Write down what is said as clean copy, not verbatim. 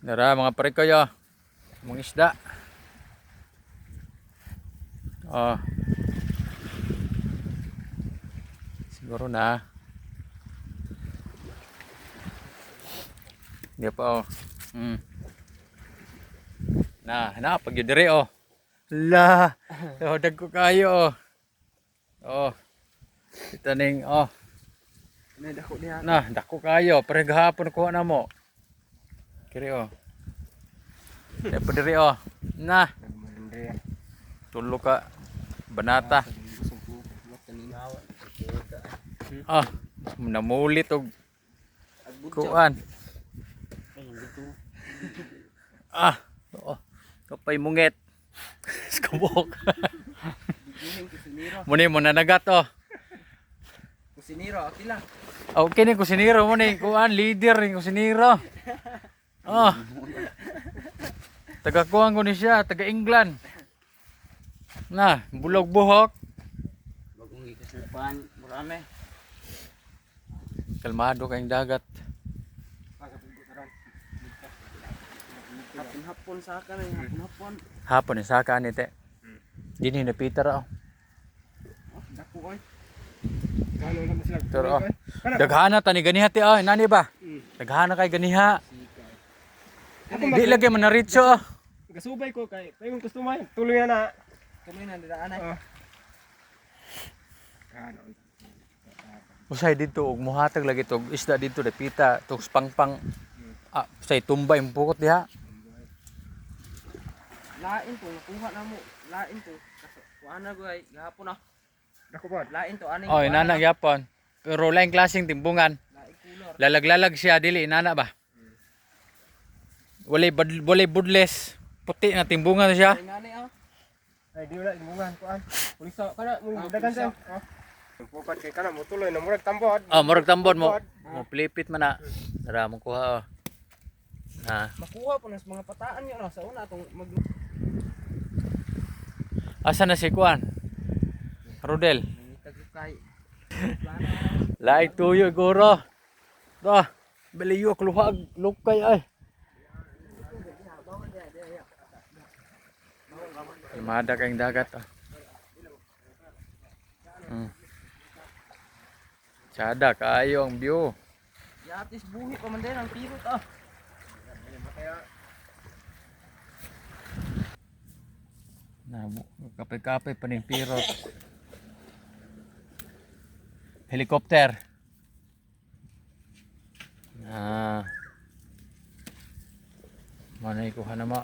Dara mga pare kayo. Mga isda. Oh. Siguro na. Hindi pa oh. Na pag yun dire oh. La. Oh, dagko kayo oh. Oh. Ito ning oh. Nah, dako kayo. Pare gahapon kuha na mo. Kiri oh. Dapat diri oh. Nah. Tulo ka banata. Ah, namulit og kuan. Ah, oo. Kapay mungit. Skubok. Muni mo nanagat oh. Kusinero, akila. Okay ni kusinero mo ni kuan leader ni kusinero. Oh. Taga kuan ko ni siya, taga England. Na, bulog buhok. Bagong ikasupan, marami. Kalmado kayong dagat. Hapon-hapon sa akin, hapon-hapon. Hapon ni saka ni te. Dini na Peter oh. Dako oy. Pero oh. Daghana tani ganiha ti oh, nani ba? Daghana kay ganiha. Di lagi man naritso oh. Gasubay ko kay payon customer. Tuloy na. Tuloy na didaan ay. Usay dito og muhatag lagi tog isda dito dapita tog pangpang. Ah, say tumbay mo pukot diha. Lain to nakuha na mo. Lain to. Kuan na goy gahapon na. Dako ba? Lain to aning. Oh, inana gyapon. Pero laing klaseng timbungan. Lain kulor. Lalag-lalag siya dili inana ba? Walay budles. Puti na timbungan siya. Ay ngani ah. Ay di wala imungan kuan. Pulisa kana mo dagan sa. Pukat kay kana mo tuloy na murag tambod. Oh, murag tambon mo. Mo plipit man na. Dara mo kuha oh. Na. Makuha po nas mga pataan niyo no sa una tong mag Asa na si kuan? Rodel. tagkay. Laig tuyo guro. Do. Beliyo kluhag lukay ay. Lumada kayong dagat oh. Sada kayo ang view. Yatis buhi pa man din ang pirot ah. Na kapay-kapay pa ning pirot. Helicopter. Ah. Mana ikuha na mo.